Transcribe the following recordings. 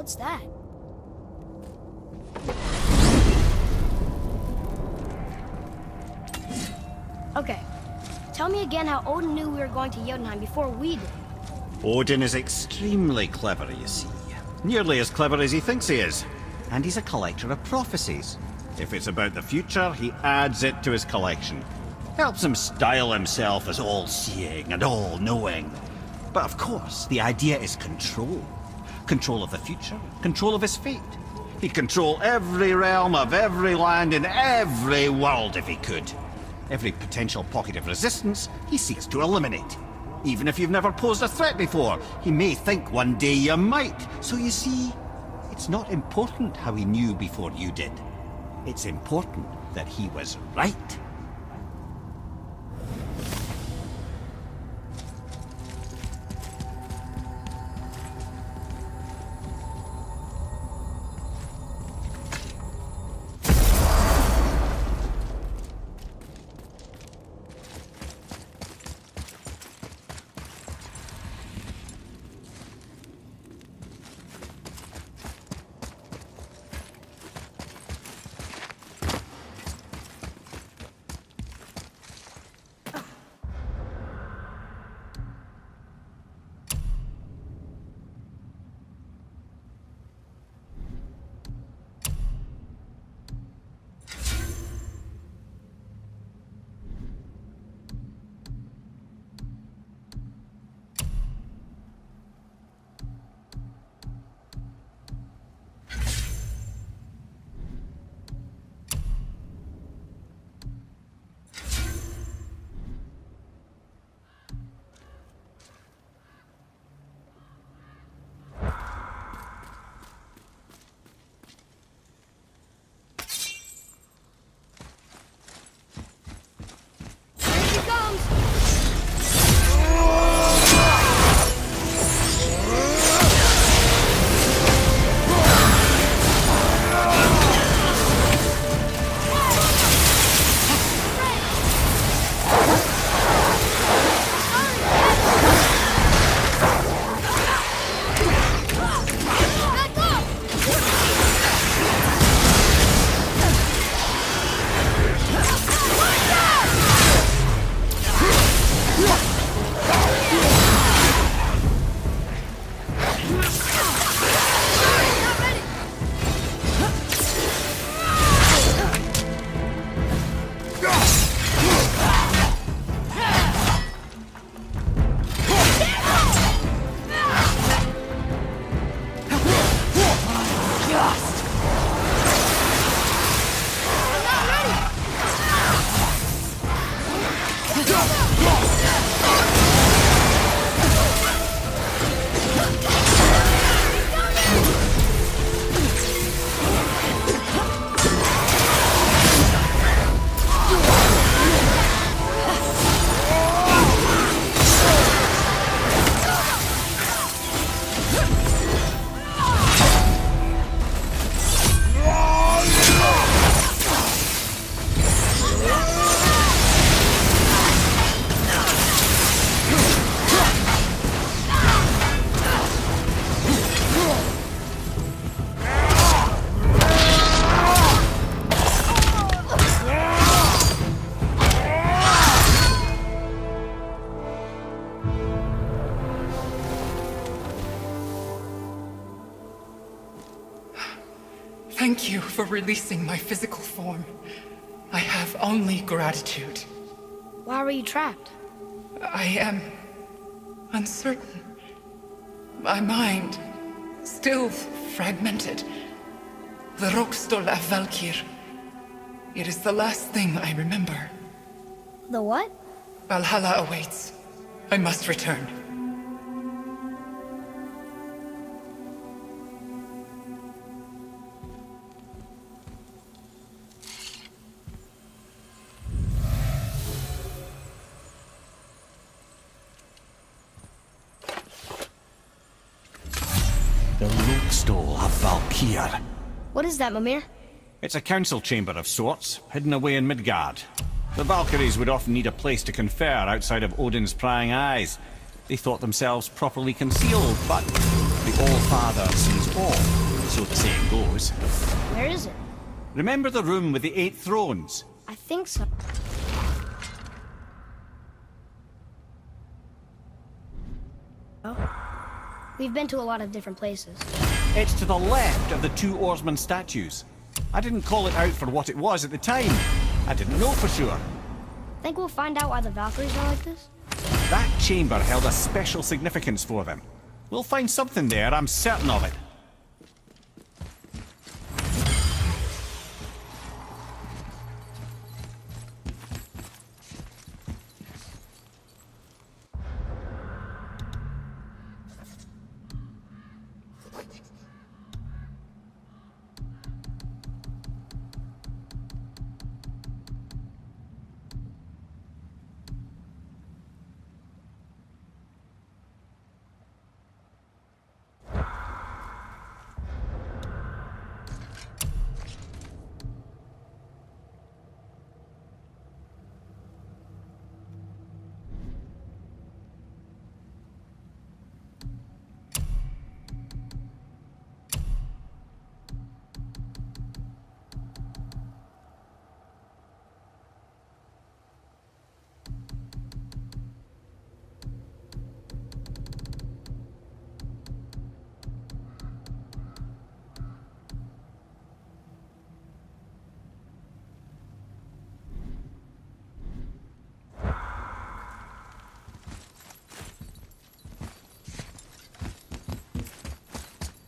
What's that? Okay. Tell me again how Odin knew we were going to Jotunheim before we did. Odin is extremely clever, you see. Nearly as clever as he thinks he is. And he's a collector of prophecies. If it's about the future, he adds it to his collection. Helps him style himself as all-seeing and all-knowing. But of course, the idea is control. Control of the future, control of his fate. He'd control every realm of every land in every world if he could. Every potential pocket of resistance, he seeks to eliminate. Even if you've never posed a threat before, he may think one day you might. So you see, it's not important how he knew before you did. It's important that he was right. Thank you for releasing my physical form. I have only gratitude. Why were you trapped? I am uncertain. My mind, still fragmented. The Rokstol of Valkyrie. It is the last thing I remember. The what? Valhalla awaits. I must return. The Rokstol of Valkyrie. What is that, Mimir? It's a council chamber of sorts, hidden away in Midgard. The Valkyries would often need a place to confer outside of Odin's prying eyes. They thought themselves properly concealed, but the All-Father sees all, so the saying goes. Where is it? Remember the room with the 8 thrones? I think so. Oh. We've been to a lot of different places. It's to the left of the 2 oarsman statues. I didn't call it out for what it was at the time. I didn't know for sure. Think we'll find out why the Valkyries are like this? That chamber held a special significance for them. We'll find something there, I'm certain of it.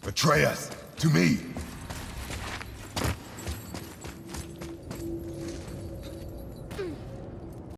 Betray us to me.